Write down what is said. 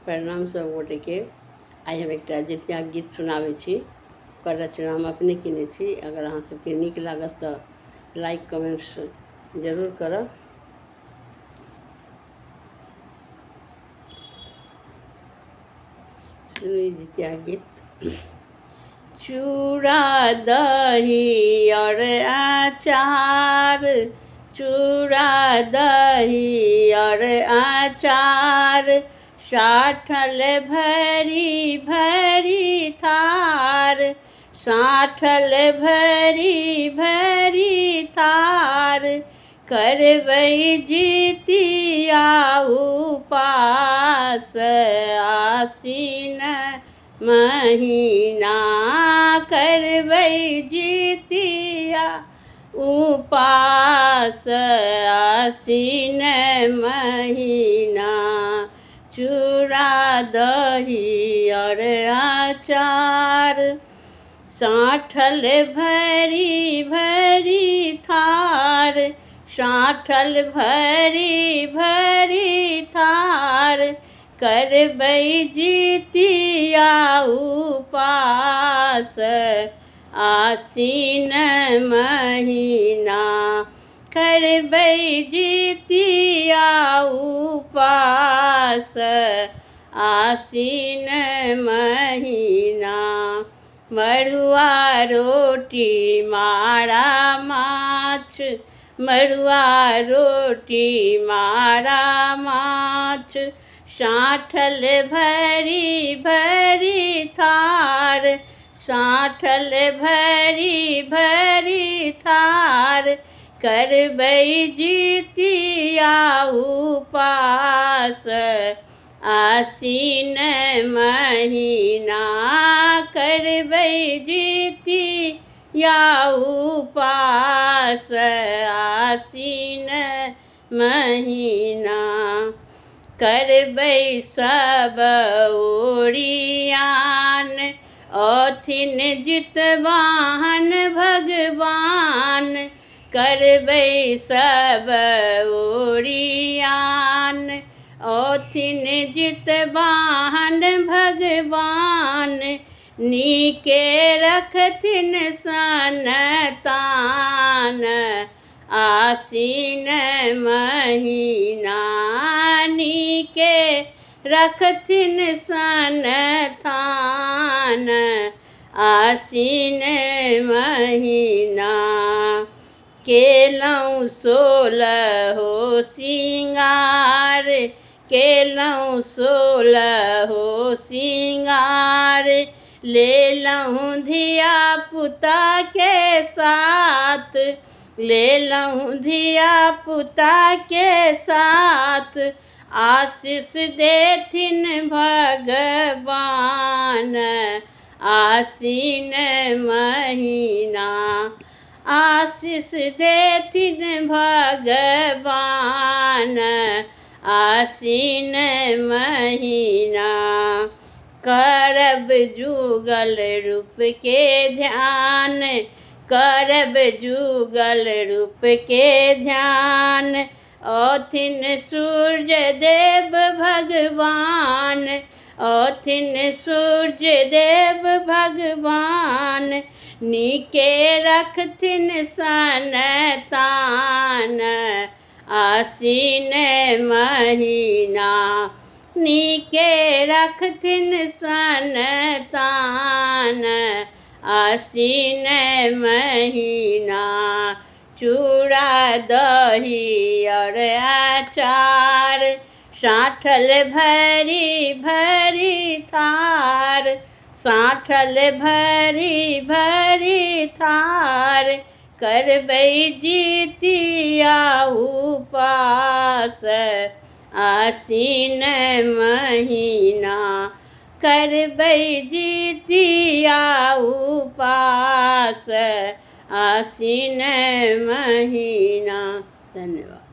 प्रणाम सब गोटे के। आई हम एक जितिया गीत सुनावे छी। ओकर रचना हम अपने केने छी। अगर अहाँ सबके नीक लागत तो लाइक कमेंट्स जरूर करब। सुनी जितिया गीत। चूड़ा दही और अचार, चूड़ा दही और अचार, साठल भरी भरी थार, साठल भरी भरी थार, करबै जितिया उपास आसीन महीना, करबै जितिया उपास आसीन महीना, चूड़ा दही और अचार, साठल भरी भरी थार, साठल भरी भरी थार, करबै जितिया उपास आसीन महीना, करबै जितिया उपास आसीन महीना, मड़ुआ रोटी मारा माछ, मड़ुआ रोटी मारा माछ, साठल भरी भरी थार, साठल भरी भरी थार, करबै जितिया उपास आसीन महीना, करबै जितिया उपास आसीन महीना, करबै सब ओरियान, अथिन जितवाहन भगवान, करबै सब ओरियान, अथिन जितवाहन भगवान, नीके रखथिन सनतान आसीन महीना, नीके रखथिन सनतान आसीन महीना, केलहुँ सोलहो सिंगार, केलहुँ सोलहो सिंगार, लेलहुँ धिया पुता के साथ, लेलहुँ धिया पुता के साथ, आशीष देथिन भगवान आसीन महीना, आशीष देथिन भगवान आसीन महीना, करब जुगल रूप के ध्यान, करब जुगल रूप के ध्यान, अथिन सूर्य देव भगवान, अथिन सूर्य देव भगवान, नीके रखथिन सनतान आसीन महीना, नीके रखथिन सनतान आसीन महीना, चूड़ा दही और अचार, साठल भरी भरी थार, साठल भरी भरी थार, करबै जितिया उपास आसीन महीना, करबै जितिया उपास आसीन महीना। धन्यवाद।